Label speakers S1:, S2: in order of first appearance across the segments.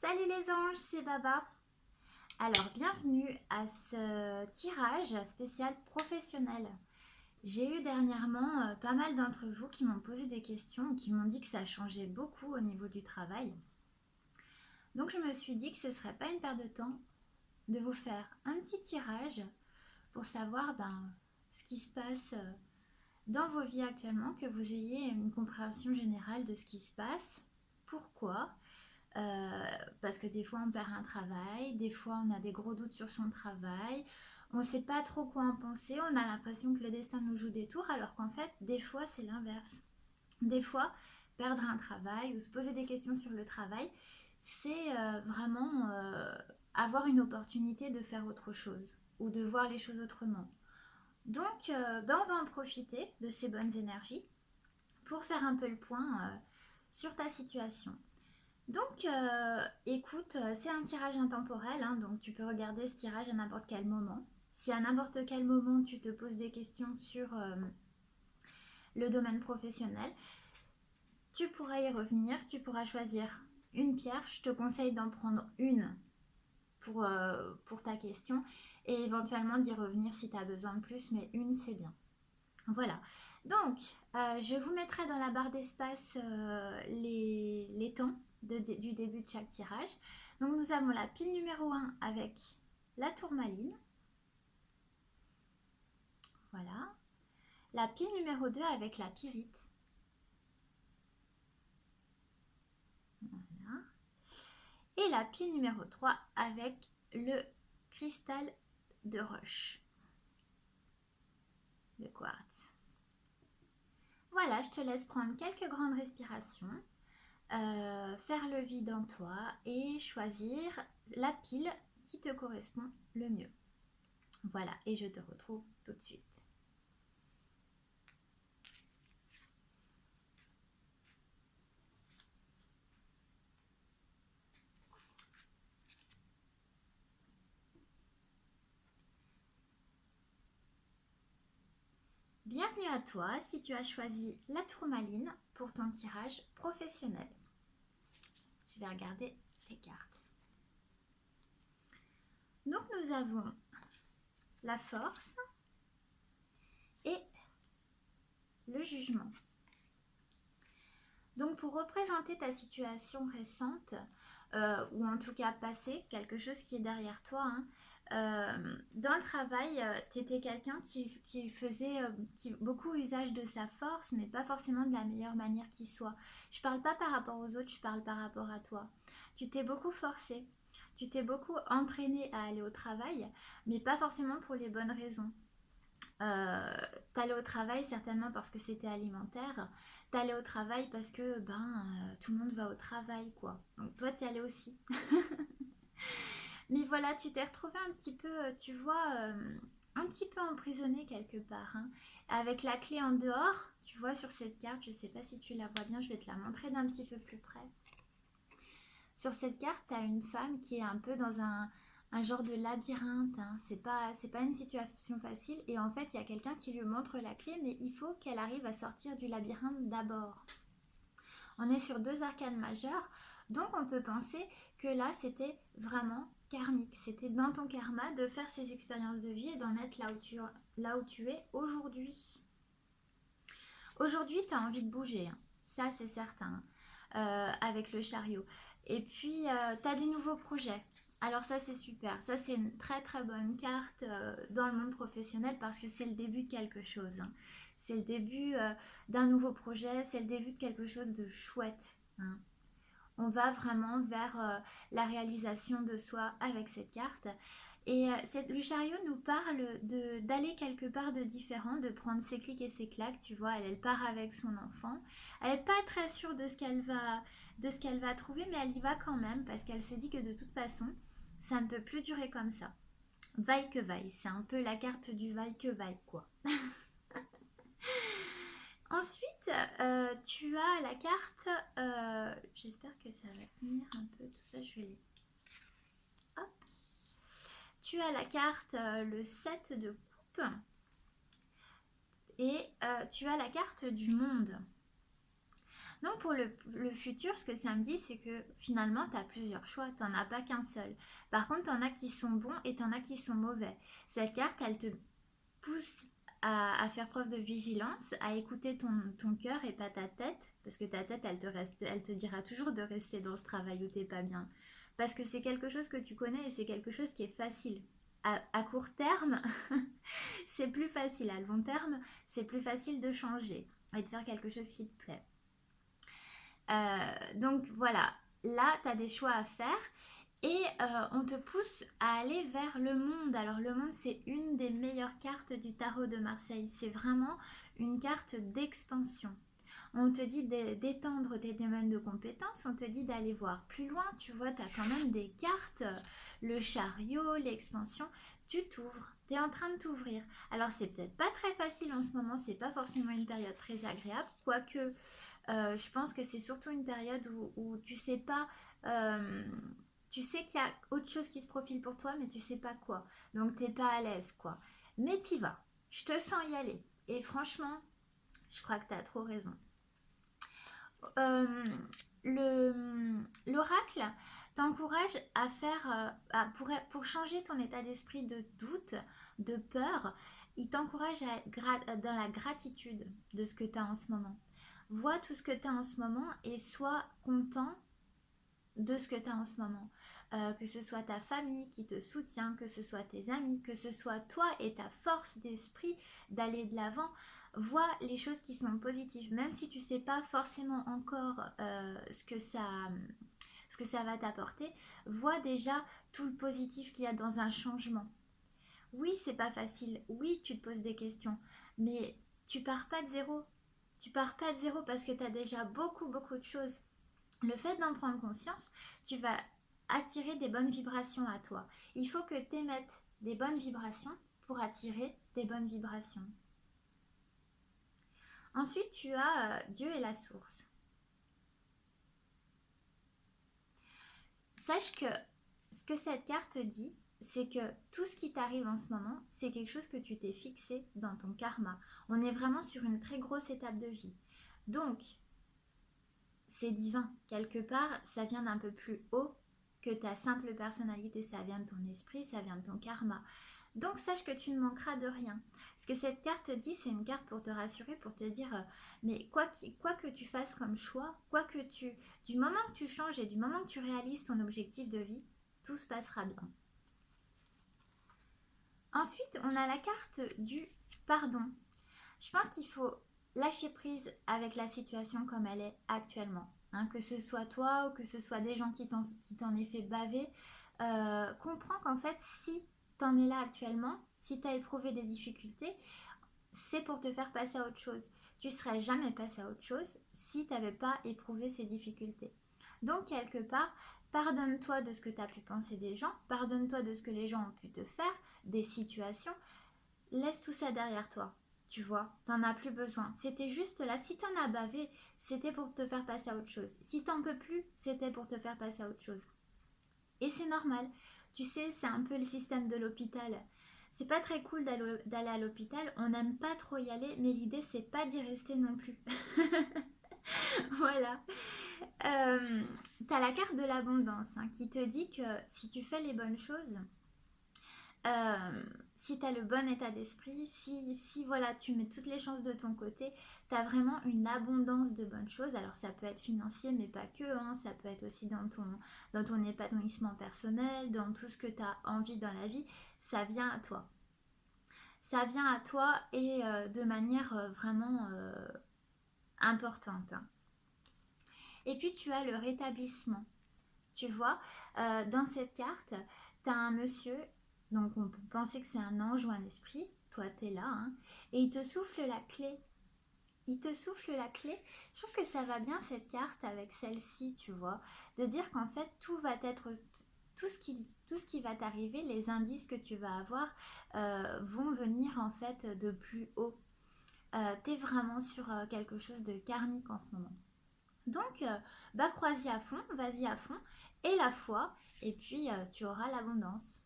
S1: Salut les anges, c'est Baba. Alors, bienvenue à ce tirage spécial professionnel. J'ai eu dernièrement pas mal d'entre vous qui m'ont posé des questions, qui m'ont dit que ça changeait beaucoup au niveau du travail. Donc je me suis dit que ce ne serait pas une perte de temps de vous faire un petit tirage pour savoir ce qui se passe dans vos vies actuellement, que vous ayez une compréhension générale de ce qui se passe, pourquoi. Parce que des fois on perd un travail, des fois on a des gros doutes sur son travail, on ne sait pas trop quoi en penser, on a l'impression que le destin nous joue des tours, alors qu'en fait des fois c'est l'inverse. Des fois perdre un travail ou se poser des questions sur le travail, c'est vraiment avoir une opportunité de faire autre chose ou de voir les choses autrement. Donc on va en profiter de ces bonnes énergies pour faire un peu le point sur ta situation. Donc, écoute, c'est un tirage intemporel, hein, donc tu peux regarder ce tirage à n'importe quel moment. Si à n'importe quel moment tu te poses des questions sur le domaine professionnel, tu pourras y revenir, tu pourras choisir une pierre. Je te conseille d'en prendre une pour ta question et éventuellement d'y revenir si tu as besoin de plus, mais une c'est bien. Voilà, donc je vous mettrai dans la barre d'espace les temps du début de chaque tirage. Donc nous avons la pile numéro 1 avec la tourmaline. Voilà. La pile numéro 2 avec la pyrite. Voilà. Et la pile numéro 3 avec le cristal de roche. Le quartz. Voilà, je te laisse prendre quelques grandes respirations. Faire le vide en toi et choisir la pile qui te correspond le mieux. Voilà, et je te retrouve tout de suite. Bienvenue à toi si tu as choisi la tourmaline pour ton tirage professionnel. Je vais regarder tes cartes. Donc nous avons la force et le jugement. Donc pour représenter ta situation récente, ou en tout cas passée, quelque chose qui est derrière toi, dans le travail, tu étais quelqu'un qui faisait beaucoup usage de sa force, mais pas forcément de la meilleure manière qui soit. Je parle pas par rapport aux autres, je parle par rapport à toi. Tu t'es beaucoup forcé, tu t'es beaucoup entraîné à aller au travail, mais pas forcément pour les bonnes raisons. T'allais au travail certainement parce que c'était alimentaire, t'allais au travail parce que tout le monde va au travail quoi, donc toi t'y allais aussi. Mais voilà, tu t'es retrouvé un petit peu, tu vois, un petit peu emprisonné quelque part, hein. Avec la clé en dehors, tu vois sur cette carte, je sais pas si tu la vois bien, je vais te la montrer d'un petit peu plus près. Sur cette carte, tu as une femme qui est un peu dans un genre de labyrinthe, hein. C'est pas une situation facile. Et en fait, il y a quelqu'un qui lui montre la clé, mais il faut qu'elle arrive à sortir du labyrinthe d'abord. On est sur 2 arcanes majeures, donc on peut penser que là, c'était vraiment karmique. C'était dans ton karma de faire ces expériences de vie et d'en être là où tu es aujourd'hui. Aujourd'hui, tu as envie de bouger, hein. Ça c'est certain, avec le chariot. Et puis, tu as des nouveaux projets. Alors ça c'est super, ça c'est une très très bonne carte dans le monde professionnel parce que c'est le début de quelque chose, hein. C'est le début d'un nouveau projet, c'est le début de quelque chose de chouette, hein. On va vraiment vers la réalisation de soi avec cette carte. Et le chariot nous parle d'aller quelque part de différent, de prendre ses clics et ses claques. Tu vois, elle part avec son enfant. Elle n'est pas très sûre de ce qu'elle va trouver, mais elle y va quand même parce qu'elle se dit que de toute façon, ça ne peut plus durer comme ça. Vaille que vaille, c'est un peu la carte du vaille que vaille, quoi. Ensuite, tu as la carte, j'espère que ça va tenir un peu, tout ça, je vais les... Hop. Tu as la carte, le 7 de coupe, et tu as la carte du monde. Donc pour le futur, ce que ça me dit, c'est que finalement, tu as plusieurs choix, tu n'en as pas qu'un seul. Par contre, tu en as qui sont bons et tu en as qui sont mauvais. Cette carte, elle te pousse à faire preuve de vigilance, à écouter ton cœur et pas ta tête, parce que ta tête, elle te dira toujours de rester dans ce travail où t'es pas bien. Parce que c'est quelque chose que tu connais et c'est quelque chose qui est facile. À court terme, c'est plus facile. À long terme, c'est plus facile de changer et de faire quelque chose qui te plaît. Donc voilà, là, tu as des choix à faire et on te pousse à aller vers le monde. Alors le monde, c'est une des meilleures cartes du tarot de Marseille. C'est vraiment une carte d'expansion. On te dit d'étendre tes domaines de compétences, on te dit d'aller voir plus loin. Tu vois, tu as quand même des cartes, le chariot, l'expansion. Tu t'ouvres, tu es en train de t'ouvrir. Alors c'est peut-être pas très facile en ce moment, c'est pas forcément une période très agréable, quoique je pense que c'est surtout une période où tu sais pas, tu sais qu'il y a autre chose qui se profile pour toi, mais tu sais pas quoi. Donc t'es pas à l'aise, quoi. Mais t'y vas. Je te sens y aller. Et franchement, je crois que tu as trop raison. L'oracle t'encourage à faire, pour changer ton état d'esprit de doute, de peur, il t'encourage à être dans la gratitude de ce que tu as en ce moment. Vois tout ce que tu as en ce moment et sois content de ce que tu as en ce moment. Que ce soit ta famille qui te soutient, que ce soit tes amis, que ce soit toi et ta force d'esprit d'aller de l'avant. Vois les choses qui sont positives, même si tu ne sais pas forcément encore ce que ça va t'apporter. Vois déjà tout le positif qu'il y a dans un changement. Oui, c'est pas facile. Oui, tu te poses des questions, mais tu pars pas de zéro. Tu pars pas de zéro parce que tu as déjà beaucoup de choses. Le fait d'en prendre conscience, tu vas attirer des bonnes vibrations à toi. Il faut que tu émettes des bonnes vibrations pour attirer des bonnes vibrations. Ensuite, tu as Dieu et la source. Sache que ce que cette carte dit, c'est que tout ce qui t'arrive en ce moment, c'est quelque chose que tu t'es fixé dans ton karma. On est vraiment sur une très grosse étape de vie. Donc, c'est divin. Quelque part, ça vient d'un peu plus haut que ta simple personnalité. Ça vient de ton esprit, ça vient de ton karma. Donc, sache que tu ne manqueras de rien. Ce que cette carte dit, c'est une carte pour te rassurer, pour te dire, mais quoi que tu fasses comme choix, du moment que tu changes et du moment que tu réalises ton objectif de vie, tout se passera bien. Ensuite, on a la carte du pardon. Je pense qu'il faut lâcher prise avec la situation comme elle est actuellement. Hein, que ce soit toi ou que ce soit des gens qui t'en aient fait baver, comprends qu'en fait, si t'en es là actuellement, si t'as éprouvé des difficultés, c'est pour te faire passer à autre chose. Tu serais jamais passé à autre chose si t'avais pas éprouvé ces difficultés. Donc, quelque part, pardonne-toi de ce que tu as pu penser des gens, pardonne-toi de ce que les gens ont pu te faire, des situations, laisse tout ça derrière toi. Tu vois, t'en as plus besoin. C'était juste là. Si t'en as bavé, c'était pour te faire passer à autre chose. Si t'en peux plus, c'était pour te faire passer à autre chose. Et c'est normal. Tu sais, c'est un peu le système de l'hôpital. C'est pas très cool d'aller à l'hôpital. On n'aime pas trop y aller, mais l'idée, c'est pas d'y rester non plus. Voilà. T'as la carte de l'abondance qui te dit que si tu fais les bonnes choses, si tu as le bon état d'esprit, si voilà, tu mets toutes les chances de ton côté, tu as vraiment une abondance de bonnes choses. Alors ça peut être financier, mais pas que, hein, ça peut être aussi dans ton épanouissement personnel, dans tout ce que tu as envie dans la vie, ça vient à toi. Ça vient à toi et de manière vraiment importante. Et puis tu as le rétablissement. Tu vois, dans cette carte, tu as un monsieur, donc on peut penser que c'est un ange ou un esprit, toi tu es là, hein, et il te souffle la clé. Il te souffle la clé. Je trouve que ça va bien cette carte avec celle-ci, tu vois, de dire qu'en fait tout va être, tout ce qui va t'arriver, les indices que tu vas avoir vont venir en fait de plus haut. Tu es vraiment sur quelque chose de karmique en ce moment. Donc, crois-y à fond, vas-y à fond, et la foi, et puis tu auras l'abondance.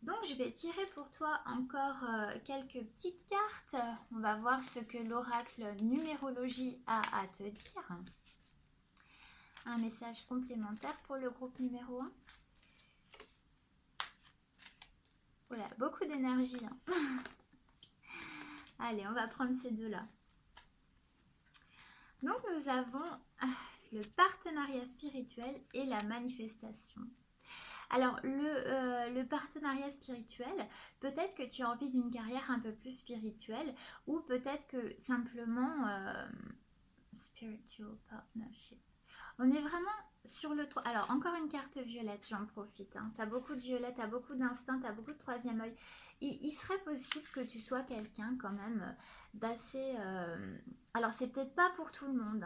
S1: Donc je vais tirer pour toi encore quelques petites cartes. On va voir ce que l'oracle numérologie a à te dire. Un message complémentaire pour le groupe numéro 1. Voilà, beaucoup d'énergie. Allez, on va prendre ces deux-là. Donc nous avons le partenariat spirituel et la manifestation. Alors le partenariat spirituel, peut-être que tu as envie d'une carrière un peu plus spirituelle ou peut-être que simplement spiritual partnership. On est vraiment sur le... Alors encore une carte violette, j'en profite. Tu as beaucoup de violette, tu as beaucoup d'instinct, tu as beaucoup de troisième œil. Il serait possible que tu sois quelqu'un quand même d'assez... Alors c'est peut-être pas pour tout le monde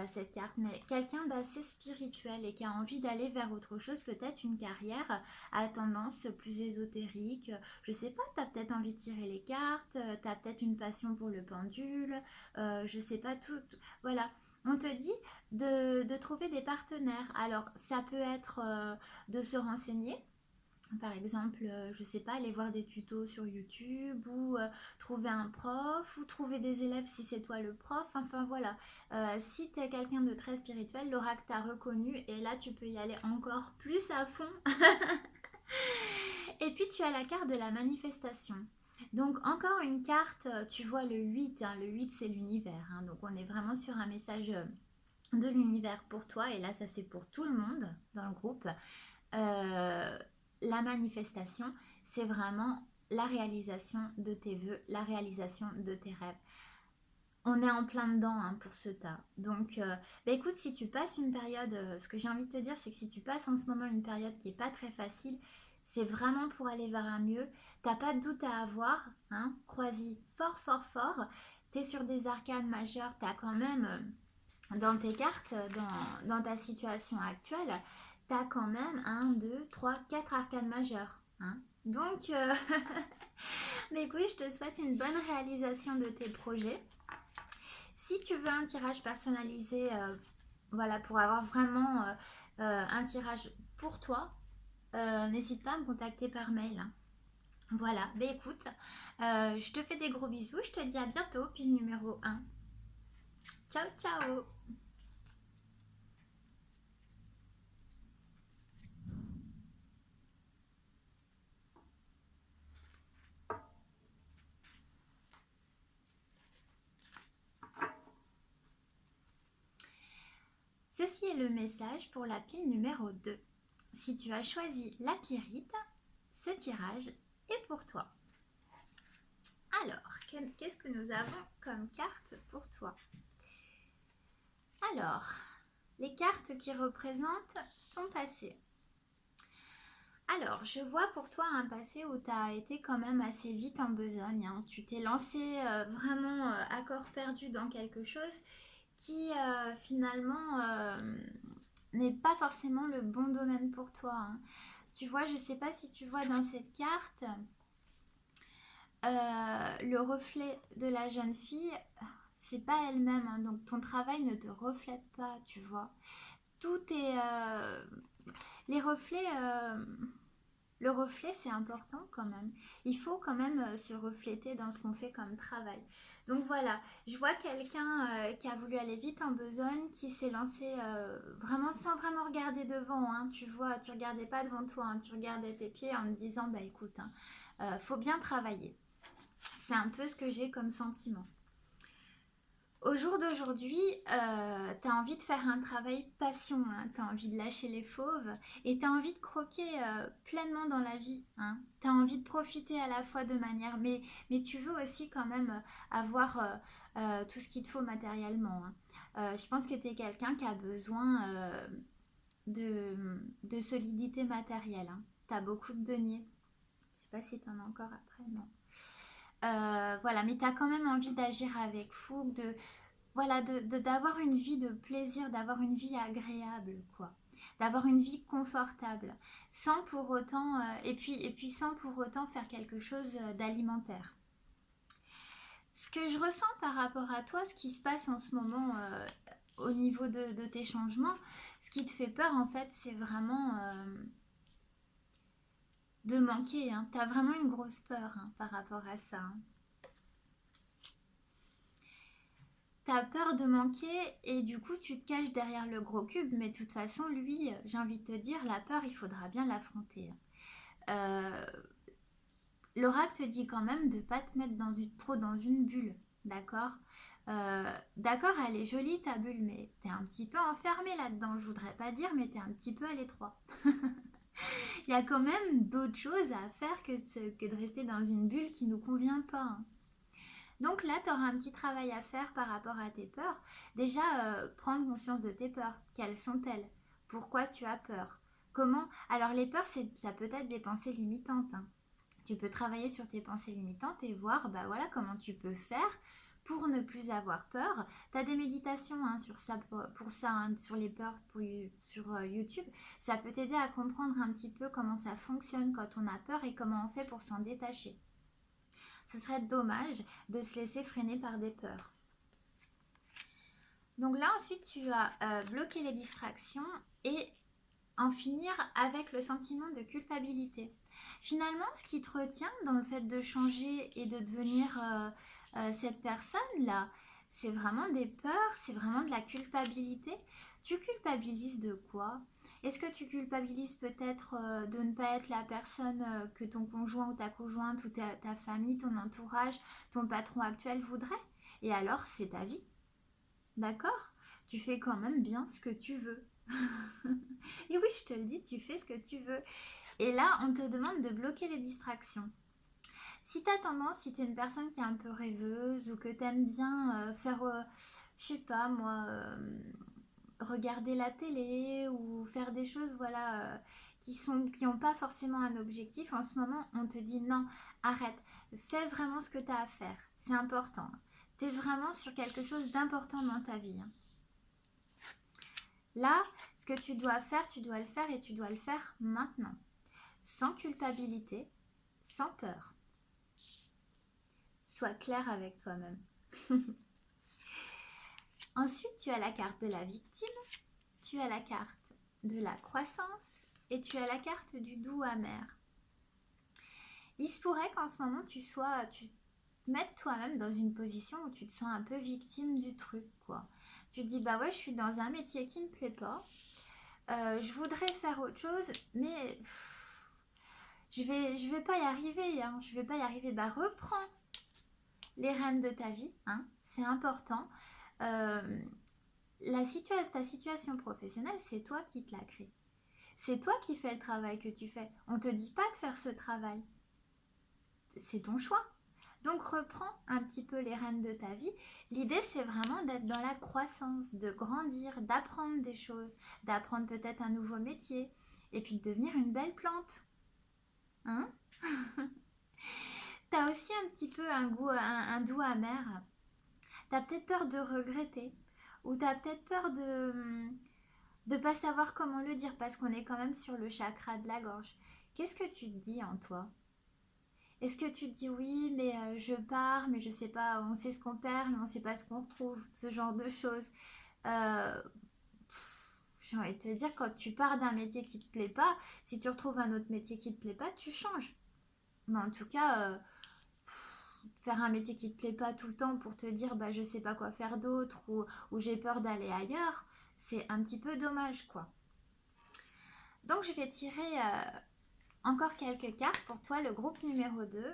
S1: cette carte, mais quelqu'un d'assez spirituel et qui a envie d'aller vers autre chose, peut-être une carrière à tendance plus ésotérique. Je sais pas, tu as peut-être envie de tirer les cartes, tu as peut-être une passion pour le pendule, je sais pas tout. Voilà. On te dit de trouver des partenaires. Alors, ça peut être de se renseigner. Par exemple, je sais pas, aller voir des tutos sur YouTube ou trouver un prof ou trouver des élèves si c'est toi le prof. Enfin voilà, si tu es quelqu'un de très spirituel, l'oracle t'a reconnu et là tu peux y aller encore plus à fond. Et puis tu as la carte de la manifestation. Donc encore une carte, tu vois le 8, le 8 c'est l'univers, donc on est vraiment sur un message de l'univers pour toi, et là ça c'est pour tout le monde dans le groupe. La manifestation, c'est vraiment la réalisation de tes vœux, la réalisation de tes rêves. On est en plein dedans pour ce tas. Donc, écoute, si tu passes une période, ce que j'ai envie de te dire, c'est que si tu passes en ce moment une période qui n'est pas très facile, c'est vraiment pour aller vers un mieux. T'as pas de doute à avoir, crois-y fort, fort, fort. T'es sur des arcanes majeures, t'as quand même, dans tes cartes, dans ta situation actuelle, t'as quand même 1, 2, 3, 4 arcanes majeures. Donc, mais écoute, je te souhaite une bonne réalisation de tes projets. Si tu veux un tirage personnalisé, voilà, pour avoir vraiment un tirage pour toi, n'hésite pas à me contacter par mail. Voilà, écoute, je te fais des gros bisous, je te dis à bientôt, pile numéro 1. Ciao, ciao. Ceci est le message pour la pile numéro 2. Si tu as choisi la pyrite, ce tirage est pour toi. Alors, qu'est-ce que nous avons comme carte pour toi? Alors, les cartes qui représentent ton passé. Alors, je vois pour toi un passé où tu as été quand même assez vite en besogne. Tu t'es lancé vraiment à corps perdu dans quelque chose qui finalement n'est pas forcément le bon domaine pour toi. Tu vois, je ne sais pas si tu vois dans cette carte le reflet de la jeune fille, c'est pas elle-même, donc ton travail ne te reflète pas, tu vois. Tout est... les reflets... le reflet, c'est important quand même. Il faut quand même se refléter dans ce qu'on fait comme travail. Donc voilà, je vois quelqu'un qui a voulu aller vite en besogne, qui s'est lancé vraiment sans vraiment regarder devant. Tu vois, tu regardais pas devant toi, tu regardais tes pieds en te disant, écoute, faut bien travailler. C'est un peu ce que j'ai comme sentiment. Au jour d'aujourd'hui, tu as envie de faire un travail passion, tu as envie de lâcher les fauves et tu as envie de croquer pleinement dans la vie. Tu as envie de profiter à la fois de manière, mais tu veux aussi quand même avoir tout ce qu'il te faut matériellement. Je pense que tu es quelqu'un qui a besoin de solidité matérielle. Tu as beaucoup de deniers. Je sais pas si tu en as encore après, non. Voilà, mais tu as quand même envie d'agir avec fougue, d'avoir une vie de plaisir, d'avoir une vie agréable, quoi. D'avoir une vie confortable, sans pour autant, et puis sans pour autant faire quelque chose d'alimentaire. Ce que je ressens par rapport à toi, ce qui se passe en ce moment au niveau de tes changements, ce qui te fait peur en fait, c'est vraiment de manquer, hein. T'as vraiment une grosse peur hein, par rapport à ça. Hein. T'as peur de manquer et du coup tu te caches derrière le gros cube, mais de toute façon, lui, j'ai envie de te dire, la peur, il faudra bien l'affronter. Euh, L'oracle te dit quand même de ne pas te mettre trop dans une bulle, d'accord. D'accord, elle est jolie ta bulle, mais t'es un petit peu enfermé là-dedans. Je voudrais pas dire, mais t'es un petit peu à l'étroit. Il y a quand même d'autres choses à faire que de rester dans une bulle qui nous convient pas. Hein. Donc là, tu auras un petit travail à faire par rapport à tes peurs. Déjà, prendre conscience de tes peurs. Quelles sont-elles? Pourquoi tu as peur? Comment? Alors les peurs, ça peut être des pensées limitantes. Hein. Tu peux travailler sur tes pensées limitantes et voir bah voilà, comment tu peux faire pour ne plus avoir peur. Tu as des méditations hein, sur ça, pour ça, hein, sur les peurs sur YouTube. Ça peut t'aider à comprendre un petit peu comment ça fonctionne quand on a peur et comment on fait pour s'en détacher. Ce serait dommage de se laisser freiner par des peurs. Donc là, ensuite, tu vas bloquer les distractions et en finir avec le sentiment de culpabilité. Finalement, ce qui te retient dans le fait de changer et de devenir cette personne-là, c'est vraiment des peurs, c'est vraiment de la culpabilité. Tu culpabilises de quoi? Est-ce que tu culpabilises peut-être de ne pas être la personne que ton conjoint ou ta conjointe ou ta famille, ton entourage, ton patron actuel voudrait? Et alors, c'est ta vie, d'accord? Tu fais quand même bien ce que tu veux. Et oui, je te le dis, tu fais ce que tu veux. Et là, on te demande de bloquer les distractions. Si tu as tendance, si tu es une personne qui est un peu rêveuse ou que tu aimes bien faire, je sais pas moi, regarder la télé ou faire des choses voilà, qui n'ont pas forcément un objectif, en ce moment, on te dit non, arrête, fais vraiment ce que tu as à faire. C'est important. Tu es vraiment sur quelque chose d'important dans ta vie. Hein. Là, ce que tu dois faire, tu dois le faire et tu dois le faire maintenant. Sans culpabilité, sans peur. Sois clair avec toi-même. Ensuite, tu as la carte de la victime, tu as la carte de la croissance et tu as la carte du doux amer. Il se pourrait qu'en ce moment, tu te mettes toi-même dans une position où tu te sens un peu victime du truc, quoi. Tu te dis, bah ouais, je suis dans un métier qui me plaît pas. Je voudrais faire autre chose, mais je vais pas y arriver. Hein. Je vais pas y arriver. Bah reprends les rênes de ta vie, hein, c'est important. Ta situation professionnelle, c'est toi qui te la crée. C'est toi qui fais le travail que tu fais. On ne te dit pas de faire ce travail. C'est ton choix. Donc reprends un petit peu les rênes de ta vie. L'idée, c'est vraiment d'être dans la croissance, de grandir, d'apprendre des choses, d'apprendre peut-être un nouveau métier, et puis de devenir une belle plante. Hein? T'as aussi un petit peu un goût, un doux amer. T'as peut-être peur de regretter, ou t'as peut-être peur de pas savoir comment le dire parce qu'on est quand même sur le chakra de la gorge. Qu'est-ce que tu te dis en toi? Est-ce que tu te dis oui, mais je pars, mais je sais pas, on sait ce qu'on perd, mais on sait pas ce qu'on retrouve, ce genre de choses. Euh, J'ai envie de te dire, quand tu pars d'un métier qui te plaît pas, si tu retrouves un autre métier qui te plaît pas, tu changes. Mais en tout cas, faire un métier qui te plaît pas tout le temps pour te dire bah je sais pas quoi faire d'autre ou j'ai peur d'aller ailleurs, c'est un petit peu dommage quoi. Donc je vais tirer encore quelques cartes pour toi, le groupe numéro 2.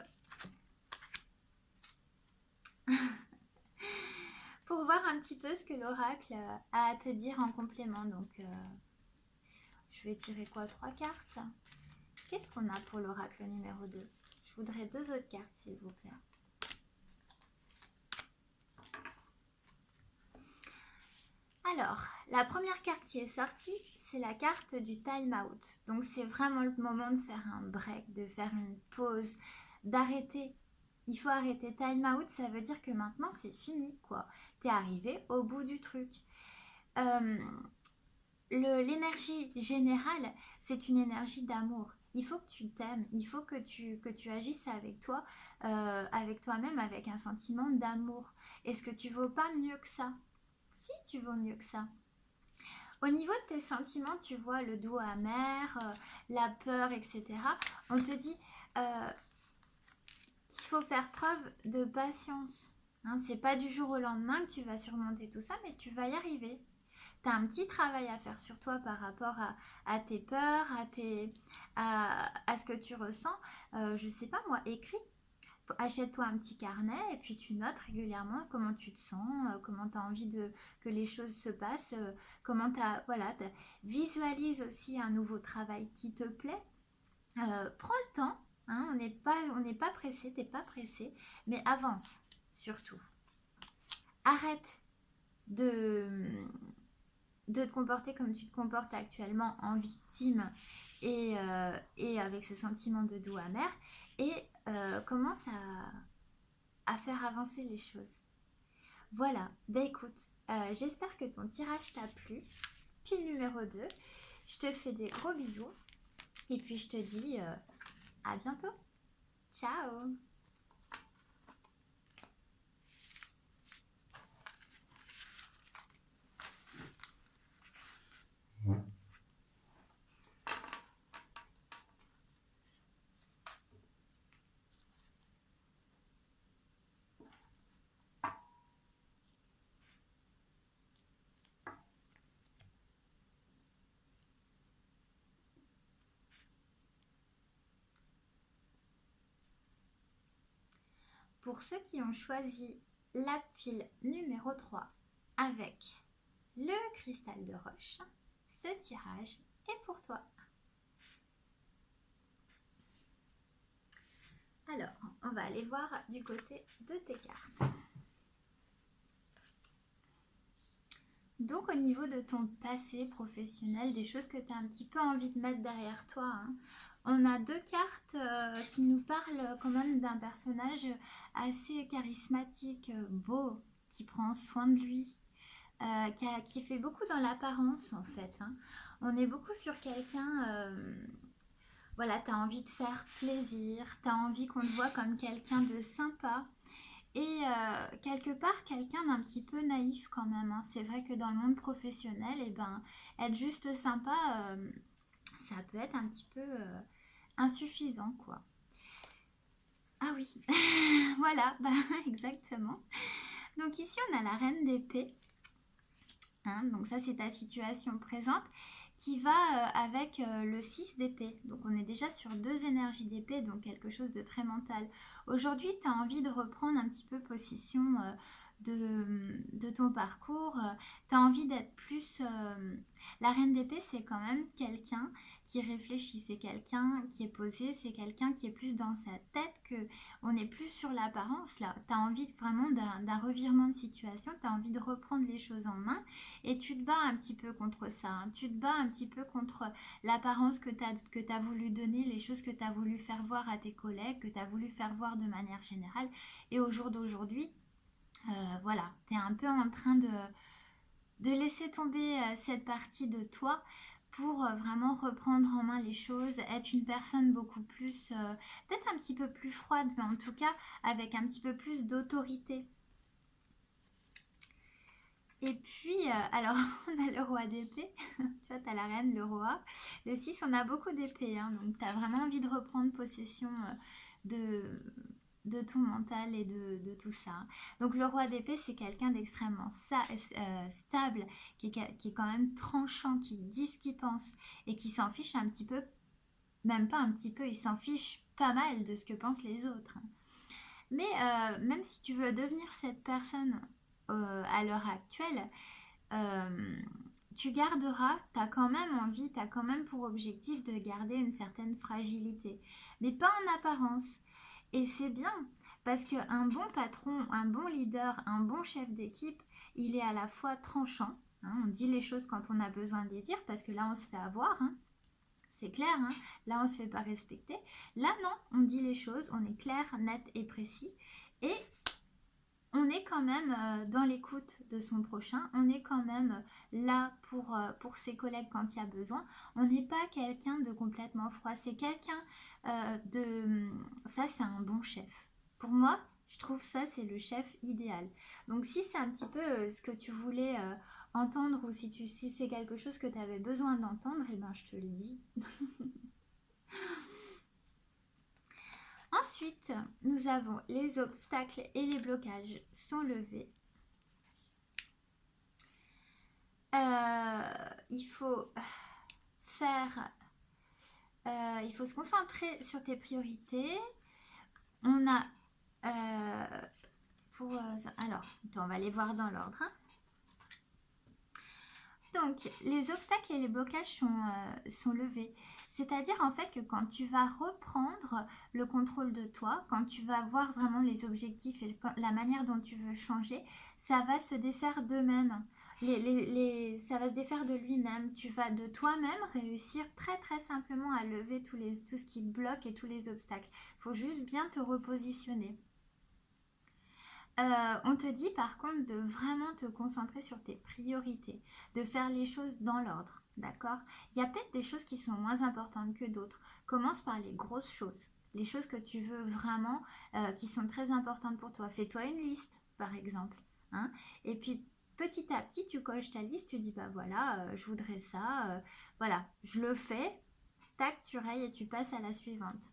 S1: Pour voir un petit peu ce que l'oracle a à te dire en complément. Donc je vais tirer quoi? 3 cartes. Qu'est-ce qu'on a pour l'oracle numéro 2? Je voudrais 2 autres cartes s'il vous plaît. Alors, la première carte qui est sortie, c'est la carte du time out. Donc c'est vraiment le moment de faire un break, de faire une pause, d'arrêter. Il faut arrêter. Time out, ça veut dire que maintenant c'est fini, quoi. T'es arrivé au bout du truc. L'énergie générale, c'est une énergie d'amour. Il faut que tu t'aimes, il faut que tu agisses avec toi, avec toi-même, avec un sentiment d'amour. Est-ce que tu vaux pas mieux que ça? Si tu vaux mieux que ça. Au niveau de tes sentiments, tu vois le doux amer, la peur, etc. On te dit qu'il faut faire preuve de patience. Hein, c'est pas du jour au lendemain que tu vas surmonter tout ça, mais tu vas y arriver. Tu as un petit travail à faire sur toi par rapport à tes peurs, à ce que tu ressens. Je sais pas moi, écris. Achète-toi un petit carnet et puis tu notes régulièrement comment tu te sens, comment tu as envie que les choses se passent, comment tu as, voilà, visualise aussi un nouveau travail qui te plaît. Prends le temps, hein, on n'est pas pressé, t'es pas pressé, mais avance surtout. Arrête de, de te comporter comme tu te comportes actuellement en victime et avec ce sentiment de doux amer et commence à faire avancer les choses. Voilà, bah écoute, j'espère que ton tirage t'a plu. Pile numéro 2, je te fais des gros bisous et puis je te dis à bientôt. Ciao. Pour ceux qui ont choisi la pile numéro 3 avec le cristal de roche, ce tirage est pour toi. Alors, on va aller voir du côté de tes cartes. Donc, au niveau de ton passé professionnel, des choses que tu as un petit peu envie de mettre derrière toi, hein, on a 2 cartes qui nous parlent quand même d'un personnage assez charismatique, beau, qui prend soin de lui, qui fait beaucoup dans l'apparence en fait. Hein. On est beaucoup sur quelqu'un, voilà, tu as envie de faire plaisir, tu as envie qu'on te voit comme quelqu'un de sympa. Et quelque part, quelqu'un d'un petit peu naïf quand même. Hein. C'est vrai que dans le monde professionnel, eh ben, être juste sympa, ça peut être un petit peu insuffisant, quoi. Ah oui, voilà, bah, exactement. Donc ici, on a la reine d'épée. Hein, donc ça, c'est ta situation présente qui va avec le 6 d'épée. Donc on est déjà sur 2 énergies d'épée, donc quelque chose de très mental. Aujourd'hui, tu as envie de reprendre un petit peu possession de ton parcours. Tu as envie d'être plus... La reine d'épée, c'est quand même quelqu'un qui réfléchit, c'est quelqu'un qui est posé, c'est quelqu'un qui est plus dans sa tête que on n'est plus sur l'apparence là. Tu as envie vraiment d'un revirement de situation, tu as envie de reprendre les choses en main et tu te bats un petit peu contre ça. Hein. Tu te bats un petit peu contre l'apparence que tu as voulu donner, les choses que tu as voulu faire voir à tes collègues, que tu as voulu faire voir de manière générale. Et au jour d'aujourd'hui, voilà, tu es un peu en train de laisser tomber cette partie de toi pour vraiment reprendre en main les choses, être une personne beaucoup plus, peut-être un petit peu plus froide, mais en tout cas avec un petit peu plus d'autorité. Et puis, alors, on a le roi d'épée, tu vois, tu as la reine, le roi. Le 6, on a beaucoup d'épées, hein, donc tu as vraiment envie de reprendre possession de, de ton mental et de tout ça. Donc le roi d'épée, c'est quelqu'un d'extrêmement stable, qui est quand même tranchant, qui dit ce qu'il pense et qui s'en fiche un petit peu, même pas un petit peu, il s'en fiche pas mal de ce que pensent les autres. Mais même si tu veux devenir cette personne à l'heure actuelle, euh, tu garderas, tu as quand même envie, tu as quand même pour objectif de garder une certaine fragilité, mais pas en apparence. Et c'est bien, parce qu'un bon patron, un bon leader, un bon chef d'équipe, il est à la fois tranchant, hein, on dit les choses quand on a besoin de les dire, parce que là on se fait avoir, hein, c'est clair, hein, là on se fait pas respecter. Là non, on dit les choses, on est clair, net et précis, et on est quand même dans l'écoute de son prochain, on est quand même là pour ses collègues quand il y a besoin. On n'est pas quelqu'un de complètement froid, c'est quelqu'un de... Ça, c'est un bon chef. Pour moi, je trouve ça, c'est le chef idéal. Donc si c'est un petit peu ce que tu voulais entendre ou si c'est quelque chose que tu avais besoin d'entendre, eh ben, je te le dis. Ensuite, nous avons les obstacles et les blocages sont levés. Il faut il faut se concentrer sur tes priorités. On a alors, attends, on va les voir dans l'ordre. Hein. Donc, les obstacles et les blocages sont levés. C'est-à-dire en fait que quand tu vas reprendre le contrôle de toi, quand tu vas voir vraiment les objectifs et la manière dont tu veux changer, ça va se défaire d'eux-mêmes. Ça va se défaire de lui-même. Tu vas de toi-même réussir très très simplement à lever tout ce qui bloque et tous les obstacles. Il faut juste bien te repositionner. On te dit par contre de vraiment te concentrer sur tes priorités, de faire les choses dans l'ordre, d'accord? Il y a peut-être des choses qui sont moins importantes que d'autres. Commence par les grosses choses, les choses que tu veux vraiment, qui sont très importantes pour toi. Fais-toi une liste, par exemple. Hein, et puis petit à petit, tu coches ta liste, tu dis bah voilà, je voudrais ça, voilà, je le fais, tac, tu rayes et tu passes à la suivante.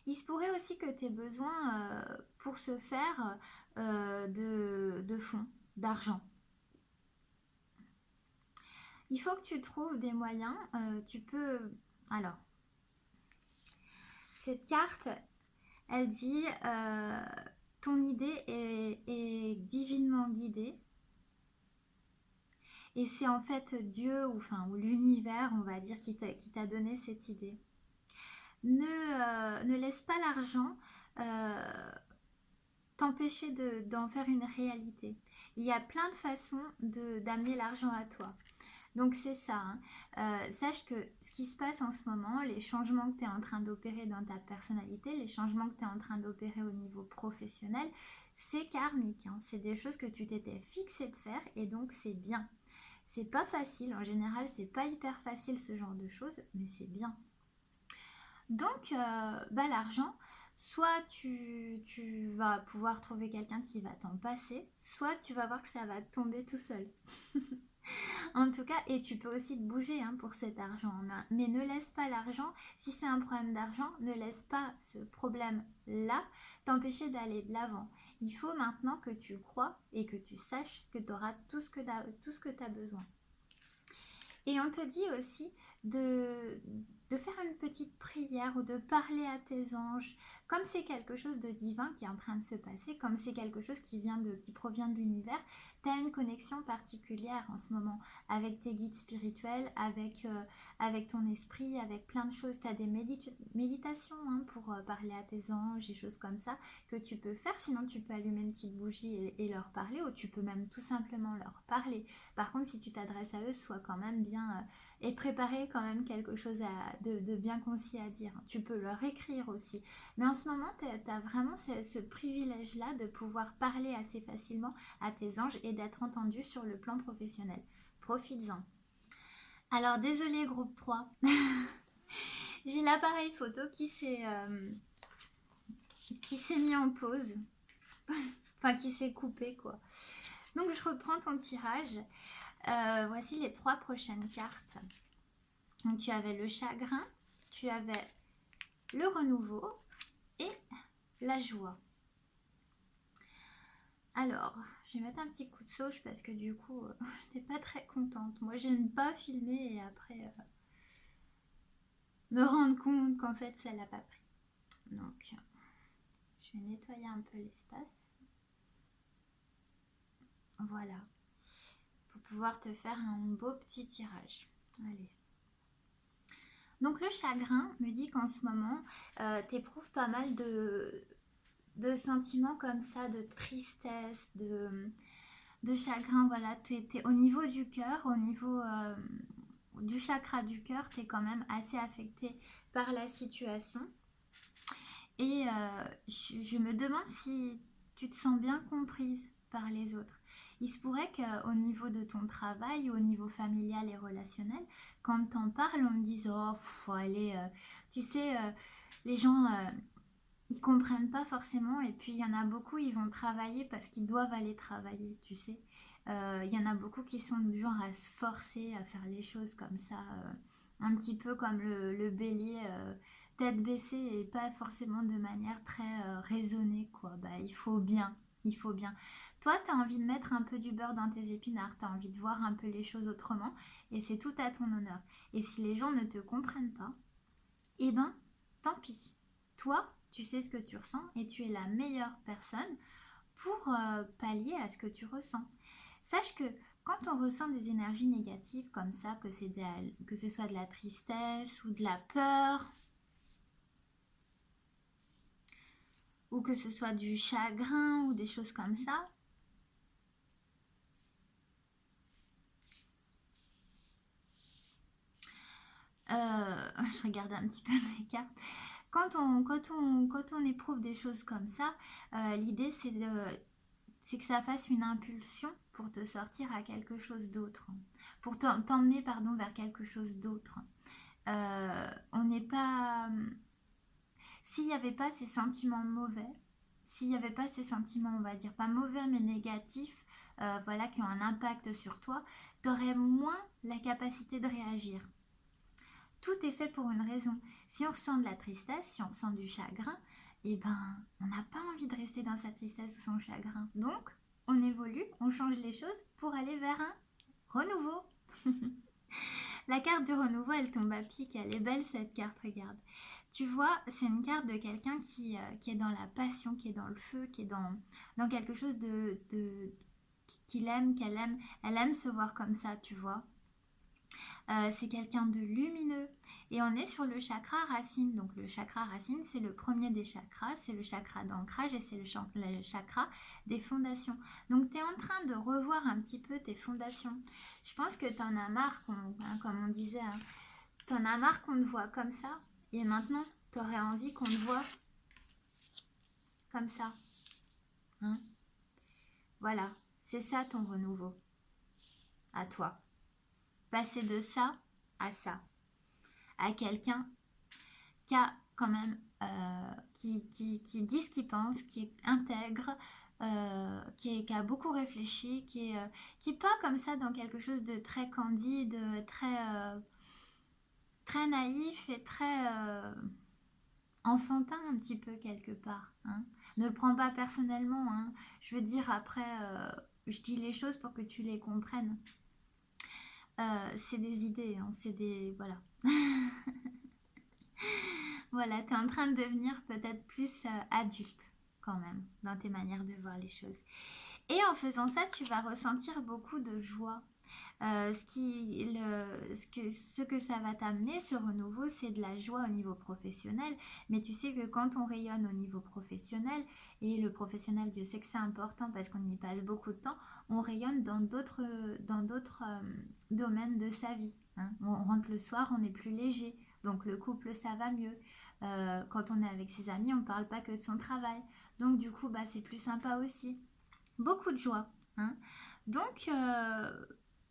S1: Il se pourrait aussi que tu aies besoin, pour ce faire, de fonds, d'argent. Il faut que tu trouves des moyens. Tu peux... Alors, cette carte, elle dit ton idée est divinement guidée. Et c'est en fait Dieu ou l'univers, on va dire, qui t'a donné cette idée. Ne laisse pas l'argent t'empêcher d'en faire une réalité. Il y a plein de façons d'amener l'argent à toi. Donc c'est ça. Hein. Sache que ce qui se passe en ce moment, les changements que tu es en train d'opérer dans ta personnalité, les changements que tu es en train d'opérer au niveau professionnel, c'est karmique. Hein. C'est des choses que tu t'étais fixé de faire et donc c'est bien. C'est pas facile, en général c'est pas hyper facile ce genre de choses, mais c'est bien. Donc l'argent, soit tu vas pouvoir trouver quelqu'un qui va t'en passer, soit tu vas voir que ça va tomber tout seul. En tout cas, et tu peux aussi te bouger pour cet argent en main. Mais ne laisse pas l'argent, si c'est un problème d'argent, ne laisse pas ce problème-là t'empêcher d'aller de l'avant. Il faut maintenant que tu crois et que tu saches que tu auras tout ce que tu as besoin. Et on te dit aussi de faire une petite prière ou de parler à tes anges, comme c'est quelque chose de divin qui est en train de se passer, comme c'est quelque chose qui provient de l'univers. Tu as une connexion particulière en ce moment avec tes guides spirituels, avec ton esprit, avec plein de choses. Tu as des méditations pour parler à tes anges, des choses comme ça que tu peux faire. Sinon, tu peux allumer une petite bougie et leur parler, ou tu peux même tout simplement leur parler. Par contre, si tu t'adresses à eux, sois quand même bien et préparer quand même quelque chose de bien concis à dire. Tu peux leur écrire aussi. Mais en ce moment, tu as vraiment ce privilège-là de pouvoir parler assez facilement à tes anges et d'être entendu sur le plan professionnel. Profites-en. Alors, désolé groupe 3. J'ai l'appareil photo qui s'est mis en pause. Enfin, qui s'est coupé, quoi. Donc, je reprends ton tirage. Voici les 3 prochaines cartes. Donc, tu avais le chagrin, tu avais le renouveau et la joie. Alors, je vais mettre un petit coup de sauge parce que du coup, je n'étais pas très contente. Moi, j'aime pas filmer et après me rendre compte qu'en fait, ça l'a pas pris. Donc, je vais nettoyer un peu l'espace. Voilà. Pour pouvoir te faire un beau petit tirage. Allez. Donc, le chagrin me dit qu'en ce moment, tu éprouves pas mal de sentiments comme ça, de tristesse, de chagrin. Voilà, tu étais au niveau du cœur, au niveau du chakra du cœur, tu es quand même assez affecté par la situation. Et je me demande si tu te sens bien comprise par les autres. Il se pourrait qu'au niveau de ton travail, au niveau familial et relationnel, quand t'en parles, on me dise « Oh, allez, tu sais, les gens, ils comprennent pas forcément. » Et puis, il y en a beaucoup, ils vont travailler parce qu'ils doivent aller travailler, tu sais. Il y en a beaucoup qui sont du genre à se forcer à faire les choses comme ça, un petit peu comme le bélier, tête baissée et pas forcément de manière très raisonnée, quoi. Bah, il faut bien. Toi, tu as envie de mettre un peu du beurre dans tes épinards, tu as envie de voir un peu les choses autrement, et c'est tout à ton honneur. Et si les gens ne te comprennent pas, eh ben, tant pis. Toi, tu sais ce que tu ressens et tu es la meilleure personne pour pallier à ce que tu ressens. Sache que quand on ressent des énergies négatives comme ça, que ce soit de la tristesse ou de la peur, ou que ce soit du chagrin ou des choses comme ça, je regarde un petit peu mes cartes. Quand on éprouve des choses comme ça, l'idée c'est que ça fasse une impulsion pour te sortir à quelque chose d'autre, pour t'emmener pardon, vers quelque chose d'autre. On n'est pas... S'il n'y avait pas ces sentiments mauvais, s'il n'y avait pas ces sentiments, on va dire, pas mauvais mais négatifs, voilà, qui ont un impact sur toi, tu aurais moins la capacité de réagir. Tout est fait pour une raison. Si on ressent de la tristesse, si on ressent du chagrin, eh ben, on n'a pas envie de rester dans sa tristesse ou son chagrin. Donc, on évolue, on change les choses pour aller vers un renouveau. La carte du renouveau, elle tombe à pic, elle est belle cette carte, regarde. Tu vois, c'est une carte de quelqu'un qui est dans la passion, qui est dans le feu, qui est dans quelque chose qu'il aime, qu'elle aime. Elle aime se voir comme ça, tu vois. C'est quelqu'un de lumineux. Et on est sur le chakra racine. Donc le chakra racine, c'est le premier des chakras, c'est le chakra d'ancrage et c'est le chakra des fondations. Donc tu es en train de revoir un petit peu tes fondations. Je pense que tu en as marre, comme on disait, hein, tu en as marre qu'on te voit comme ça. Et maintenant, tu aurais envie qu'on te voit comme ça. Hein? Voilà, c'est ça ton renouveau. À toi. Passer de ça à ça. À quelqu'un qui a quand même, qui dit ce qu'il pense, qui est intègre, qui a beaucoup réfléchi, qui est pas comme ça dans quelque chose de très candide, très naïf et très enfantin un petit peu quelque part. Hein. Ne le prends pas personnellement. Hein. Je veux dire, après, je dis les choses pour que tu les comprennes. C'est des idées, hein, c'est des... Voilà. Voilà, tu es en train de devenir peut-être plus adulte quand même dans tes manières de voir les choses. Et en faisant ça, tu vas ressentir beaucoup de joie. Ce que ça va t'amener, ce renouveau, c'est de la joie au niveau professionnel. Mais tu sais que quand on rayonne au niveau professionnel, et le professionnel, Dieu sait que c'est important parce qu'on y passe beaucoup de temps, on rayonne dans d'autres domaines de sa vie. Hein. On rentre le soir, on est plus léger. Donc le couple, ça va mieux. Quand on est avec ses amis, on ne parle pas que de son travail. Donc du coup, bah, c'est plus sympa aussi. Beaucoup de joie. Hein. Donc,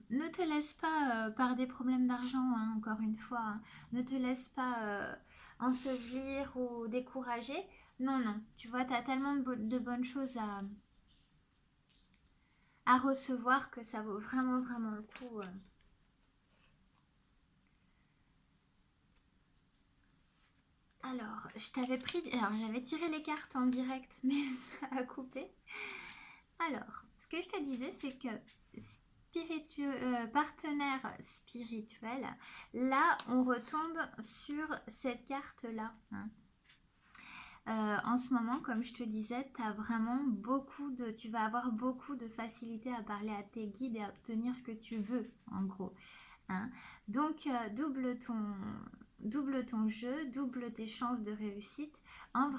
S1: ne te laisse pas par des problèmes d'argent, hein, encore une fois. Hein. Ne te laisse pas ensevelir ou décourager. Non, non. Tu vois, tu as tellement de bonnes choses à recevoir que ça vaut vraiment, vraiment le coup. Alors, j'avais tiré les cartes en direct, mais ça a coupé. Alors, ce que je te disais, c'est que partenaire spirituel, là, on retombe sur cette carte-là. Hein. En ce moment, comme je te disais, tu vas avoir beaucoup de facilité à parler à tes guides et à obtenir ce que tu veux, en gros. Hein. Donc, double ton jeu, double tes chances de réussite en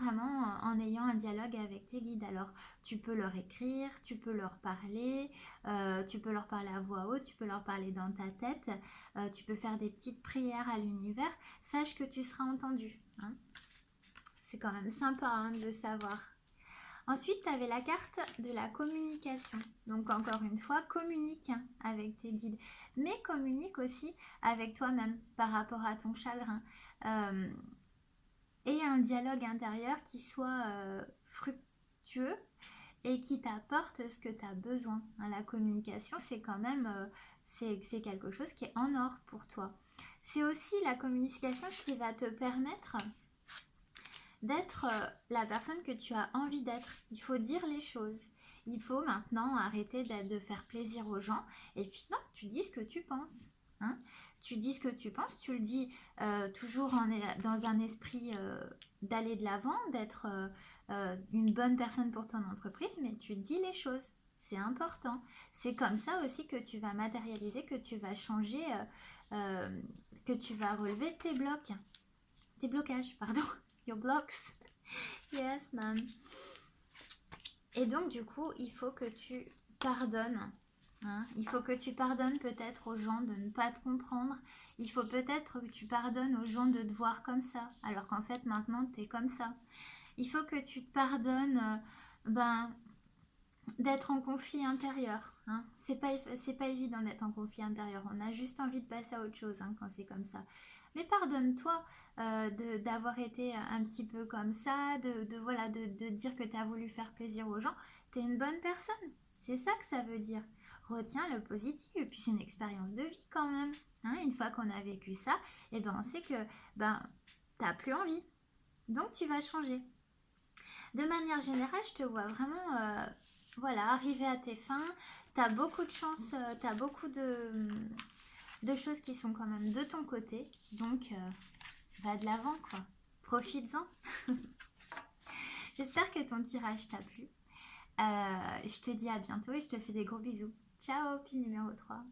S1: ayant un dialogue avec tes guides. Alors, tu peux leur écrire, tu peux leur parler à voix haute, tu peux leur parler dans ta tête, tu peux faire des petites prières à l'univers. Sache que tu seras entendu. Hein. C'est quand même sympa hein, de savoir. Ensuite, tu avais la carte de la communication. Donc, encore une fois, communique hein, avec tes guides. Mais communique aussi avec toi-même par rapport à ton chagrin. Et un dialogue intérieur qui soit fructueux et qui t'apporte ce que tu as besoin. Hein, la communication, c'est quand même c'est quelque chose qui est en or pour toi. C'est aussi la communication qui va te permettre d'être la personne que tu as envie d'être. Il faut dire les choses. Il faut maintenant arrêter de faire plaisir aux gens. Et puis non, tu dis ce que tu penses. Hein, tu dis ce que tu penses, tu le dis toujours dans un esprit d'aller de l'avant, d'être une bonne personne pour ton entreprise, mais tu dis les choses. C'est important. C'est comme ça aussi que tu vas matérialiser, que tu vas changer, que tu vas relever tes blocages, pardon. Your blocks. Yes, ma'am. Et donc, du coup, il faut que tu pardonnes. Hein, il faut que tu pardonnes peut-être aux gens de ne pas te comprendre. Il faut peut-être que tu pardonnes aux gens de te voir comme ça, alors qu'en fait, maintenant, tu es comme ça. Il faut que tu te pardonnes d'être en conflit intérieur. Hein. C'est pas évident d'être en conflit intérieur. On a juste envie de passer à autre chose quand c'est comme ça. Mais pardonne-toi d'avoir été un petit peu comme ça, de dire que tu as voulu faire plaisir aux gens. Tu es une bonne personne. C'est ça que ça veut dire. Retiens le positif. Et puis c'est une expérience de vie quand même. Hein. Une fois qu'on a vécu ça, on sait que t'as plus envie. Donc tu vas changer. De manière générale, je te vois vraiment arriver à tes fins. Tu as beaucoup de chance, tu as beaucoup de choses qui sont quand même de ton côté. Donc, va de l'avant, quoi. Profites-en. J'espère que ton tirage t'a plu. Je te dis à bientôt et je te fais des gros bisous. Ciao, pi numéro 3.